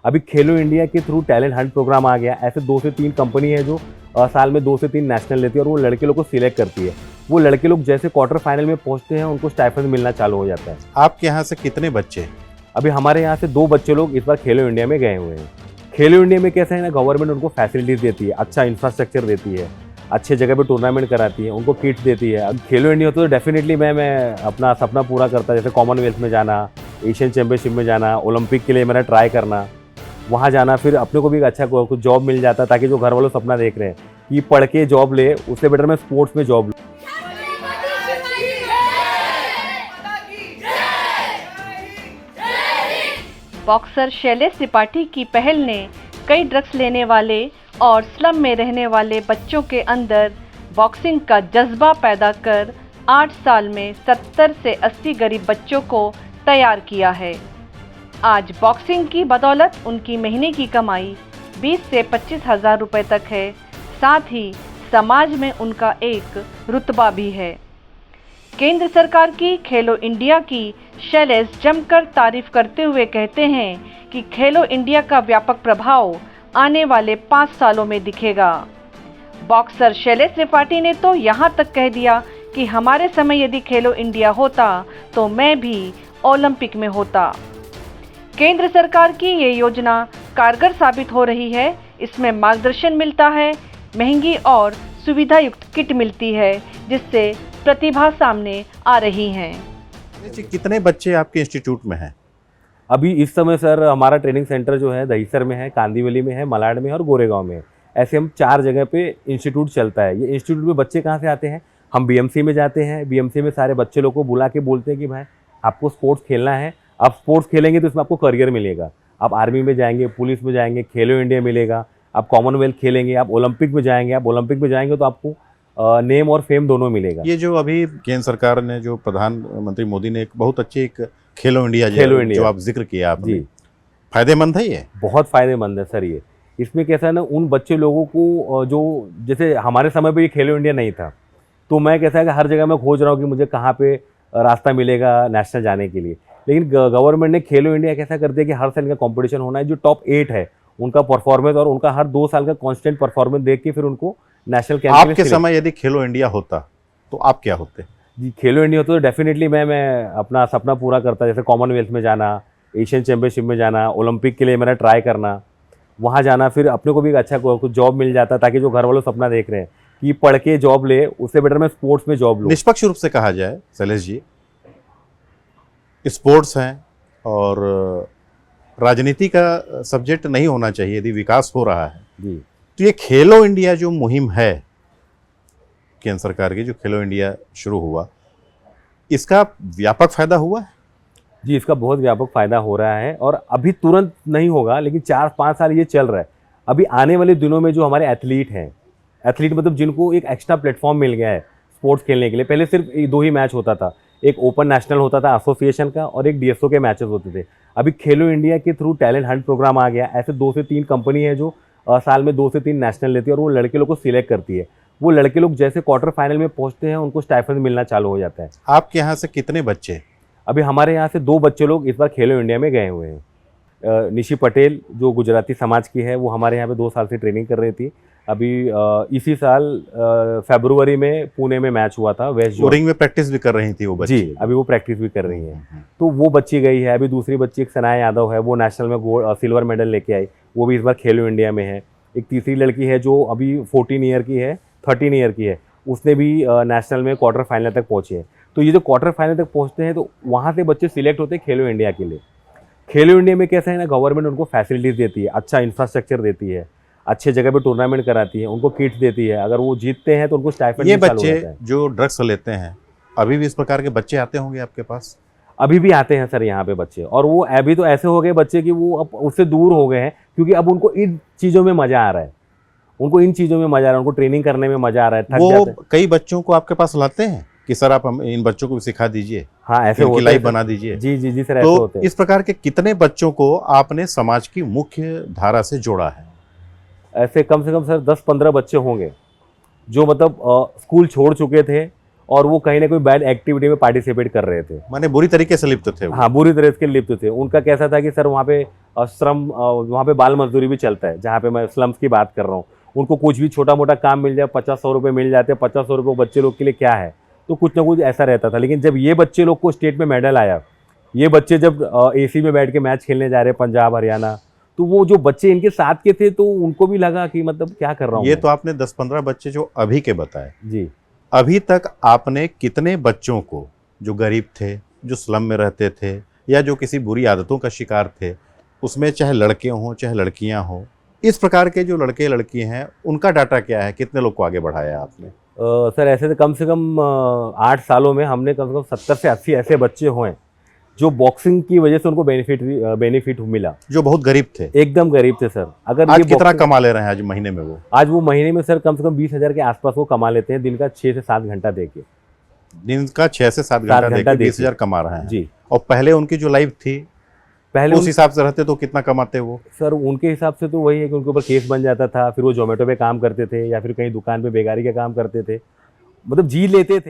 अभी खेलो इंडिया के through talent Hunt programme आ गया। ऐसे 2 से 3 कंपनी है जो साल में 2 से 3 नेशनल लेती है और वो लड़के लोग को सिलेक्ट करती है। वो लड़के लोग जैसे क्वार्टर फाइनल में पहुंचते हैं उनको स्टाइपेंड मिलना चालू हो जाता है। आपके यहाँ से कितने बच्चे? अभी हमारे यहाँ से 2 बच्चे लोग इस बार खेलो इंडिया में गए हुए हैं। खेलो इंडिया में कैसे है ना, गवर्नमेंट उनको फैसिलिटीज देती है, अच्छा इंफ्रास्ट्रक्चर देती है, अच्छे जगह पे टूर्नामेंट कराती है, उनको किट देती है। अब खेलो इंडिया होता तो डेफिनेटली मैं अपना सपना पूरा करता, जैसे कॉमनवेल्थ में जाना, एशियन चैंपियनशिप में जाना, ओलंपिक के लिए मेरा ट्राई करना, वहाँ जाना, फिर अपने को भी अच्छा कुछ जॉब मिल जाता, ताकि जो घर वालों सपना देख रहे हैं कि पढ़ के जॉब ले, उससे बेटर मैं स्पोर्ट्स में जॉब लूँ। बॉक्सर शैलेश त्रिपाठी की पहल ने कई ड्रग्स लेने वाले और स्लम में रहने वाले बच्चों के अंदर बॉक्सिंग का जज्बा पैदा कर 8 साल में 70 से 80 गरीब बच्चों को तैयार किया है। आज बॉक्सिंग की बदौलत उनकी महीने की कमाई 20 से 25 हज़ार रुपये तक है। साथ ही समाज में उनका एक रुतबा भी है। केंद्र सरकार की खेलो इंडिया की शैलेश जमकर तारीफ करते हुए कहते हैं कि खेलो इंडिया का व्यापक प्रभाव आने वाले 5 सालों में दिखेगा। बॉक्सर शैलेश त्रिपाठी ने तो यहाँ तक कह दिया कि हमारे समय यदि खेलो इंडिया होता तो मैं भी ओलंपिक में होता। केंद्र सरकार की ये योजना कारगर साबित हो रही है। इसमें मार्गदर्शन मिलता है, महंगी और सुविधा युक्त किट मिलती है, जिससे प्रतिभा सामने आ रही हैं। कितने बच्चे आपके इंस्टीट्यूट में हैं? अभी इस समय सर हमारा ट्रेनिंग सेंटर जो है दहीसर में है, कांदीवली में है, मलाड में है और गोरेगांव में है। ऐसे हम 4 जगह पे इंस्टीट्यूट चलता है। ये इंस्टीट्यूट में बच्चे कहाँ से आते हैं? हम बीएमसी में जाते हैं। बीएमसी में सारे बच्चे लोग को बुला के बोलते हैं कि भाई आपको स्पोर्ट्स खेलना है, आप स्पोर्ट्स खेलेंगे तो इसमें आपको करियर मिलेगा। आप आर्मी में जाएंगे, पुलिस में जाएंगे, खेलो इंडिया मिलेगा, आप कॉमनवेल्थ खेलेंगे, आप ओलंपिक में जाएंगे, आप ओलंपिक में जाएंगे तो आपको नेम और फेम दोनों मिलेगा। ये जो अभी केंद्र सरकार ने, जो प्रधानमंत्री मोदी ने एक बहुत अच्छी एक खेलो इंडिया जो आप जिक्र किया आपने, फायदेमंद है ये? बहुत फायदेमंद है सर ये। इसमें कैसा है ना, उन बच्चे लोगों को जो जैसे हमारे समय पे ये खेलो इंडिया नहीं था, तो मैं कैसा है कि हर जगह मैं खोज रहा हूँ कि मुझे कहाँ पे रास्ता मिलेगा नेशनल जाने के लिए। लेकिन गवर्नमेंट ने खेलो इंडिया कैसा कर दिया कि हर साल का कंपटीशन होना है, जो टॉप 8 है उनका परफॉर्मेंस और उनका हर 2 साल का कांस्टेंट परफॉर्मेंस देख के फिर उनको नेशनल कैंप में। आपके समय यदि खेलो इंडिया होता तो आप क्या होते? जी, खेलो इंडिया होता तो डेफिनेटली मैं अपना सपना पूरा करता, जैसे कॉमनवेल्थ में जाना, एशियन चैंपियनशिप में जाना, ओलंपिक के लिए मेरा ट्राई करना, वहाँ जाना, फिर अपने को भी अच्छा कुछ जॉब मिल जाता, ताकि जो घर वालों सपना देख रहे हैं कि पढ़ के जॉब ले, उससे बेटर मैं स्पोर्ट्स में जॉब लूँ। निष्पक्ष रूप से कहा जाए शैलेश जी, स्पोर्ट्स हैं और राजनीति का सब्जेक्ट नहीं होना चाहिए यदि विकास हो रहा है जी। तो ये खेलो इंडिया जो मुहिम है केंद्र सरकार की, जो खेलो इंडिया शुरू हुआ, इसका व्यापक फायदा हुआ है? जी, इसका बहुत व्यापक फायदा हो रहा है और अभी तुरंत नहीं होगा, लेकिन 4-5 साल ये चल रहा है। अभी आने वाले दिनों में जो हमारे एथलीट हैं, एथलीट मतलब जिनको एक एक्स्ट्रा प्लेटफॉर्म मिल गया है स्पोर्ट्स खेलने के लिए। पहले सिर्फ 2 ही मैच होता था, एक ओपन नेशनल होता था एसोसिएशन का और एक डीएसओ के मैचेस होते थे। अभी खेलो इंडिया के थ्रू टैलेंट हंट प्रोग्राम आ गया। ऐसे 2 से 3 कंपनी है जो साल में 2 से 3 नेशनल लेती है और वो लड़के लोग को सिलेक्ट करती है। वो लड़के लोग जैसे क्वार्टर फाइनल में पहुंचते हैं उनको स्टाइपेंड मिलना चालू हो जाता है। आपके यहाँ से कितने बच्चे? अभी हमारे यहाँ से 2 बच्चे लोग इस बार खेलो इंडिया में गए हुए हैं। निशी पटेल जो गुजराती समाज की है, वो हमारे यहाँ पे 2 साल से ट्रेनिंग कर रही थी। अभी इसी साल फरवरी में पुणे में मैच हुआ था वेस्ट जोन। रिंग में प्रैक्टिस भी कर रही थी वो बच्ची? जी, अभी वो प्रैक्टिस भी कर रही हैं। तो वो बच्ची गई है। अभी दूसरी बच्ची एक सनाया यादव है, वो नेशनल में सिल्वर मेडल लेके आई, वो भी इस बार खेलो इंडिया में है। एक तीसरी लड़की है जो अभी 14 ईयर की है, 13 ईयर की है, उसने भी नेशनल में क्वार्टर फाइनल तक पहुँची है। तो ये जो क्वार्टर फाइनल तक पहुँचते हैं तो वहाँ से बच्चे सिलेक्ट होते हैं खेलो इंडिया के लिए। खेलो इंडिया में कैसा है ना, गवर्नमेंट उनको फैसिलिटीज़ देती है, अच्छा इंफ्रास्ट्रक्चर देती है, अच्छे जगह पे टूर्नामेंट कराती है, उनको किट्स देती है। अगर वो जीतते हैं तो उनको स्टाइपेंड ये बच्चे जो ड्रग्स लेते हैं, अभी भी इस प्रकार के बच्चे आते होंगे आपके पास? अभी भी आते हैं सर यहाँ पे बच्चे, और वो अभी तो ऐसे हो गए बच्चे कि वो अब उससे दूर हो गए हैं, क्योंकि अब उनको इन चीज़ों में मज़ा आ रहा है, उनको इन चीज़ों में मज़ा आ रहा है, उनको ट्रेनिंग करने में मज़ा आ रहा है। थक जाते हैं। कई बच्चों को आपके पास लाते हैं कि सर आप हम इन बच्चों को भी सिखा दीजिए, हाँ ऐसे उनकी लाइफ बना दीजिए। जी जी जी सर, ऐसे होते हैं। इस प्रकार के कितने बच्चों को आपने समाज की मुख्य धारा से जोड़ा है? ऐसे कम से कम सर 10-15 बच्चे होंगे जो मतलब स्कूल छोड़ चुके थे और वो कहीं ना कोई बैड एक्टिविटी में पार्टिसिपेट कर रहे थे। माने बुरी तरीके से लिप्त थे वो। हाँ, बुरी तरह से लिप्त थे। उनका कैसा था कि सर वहाँ पे श्रम, वहाँ पे बाल मजदूरी भी चलता है, जहाँ पे मैं स्लम्स की बात कर रहा हूँ। उनको कुछ भी छोटा मोटा काम मिल जाए, 50-100 रुपये मिल जाते हैं। 50-100 रुपये बच्चे लोग के लिए क्या है, तो कुछ ना कुछ ऐसा रहता था। लेकिन जब ये बच्चे लोग को स्टेट में मेडल आया, ये बच्चे जब AC में बैठ के मैच खेलने जा रहे हैं पंजाब हरियाणा, तो वो जो बच्चे इनके साथ के थे तो उनको भी लगा कि मतलब क्या कर रहा हूँ ये मैं। तो आपने 10-15 बच्चे जो अभी के बताए। जी, अभी तक आपने कितने बच्चों को, जो गरीब थे, जो स्लम में रहते थे, या जो किसी बुरी आदतों का शिकार थे, उसमें चाहे लड़के हों चाहे लड़कियां हों, इस प्रकार के जो लड़के लड़की हैं, उनका डाटा क्या है? कितने लोग को आगे बढ़ाया है आपने? सर ऐसे तो कम से कम 8 सालों में हमने कम से कम 70 से 80 ऐसे बच्चे हुए जो बॉक्सिंग की वजह से उनको बेनिफिट मिला। जो बहुत गरीब थे, एकदम गरीब थे सर। अगर आज ये कितना boxing- कमा ले रहे हैं आज महीने में वो? आज वो महीने में सर कम से कम 20,000 के आसपास वो कमा लेते हैं, दिन का 6 से 7 घंटा देके। दिन का 6 से 7 घंटा घंटा देकर देके। 20,000 कमा रहे हैं। जी, और पहले उनकी जो लाइफ थी, पहले उस हिसाब से रहते तो कितना कमाते वो? सर उनके हिसाब से तो वही है कि उनके ऊपर केस बन जाता था, फिर वो जोमेटो पे काम करते थे या फिर कहीं दुकान पे बेगारी का काम करते थे, मतलब जी लेते थे।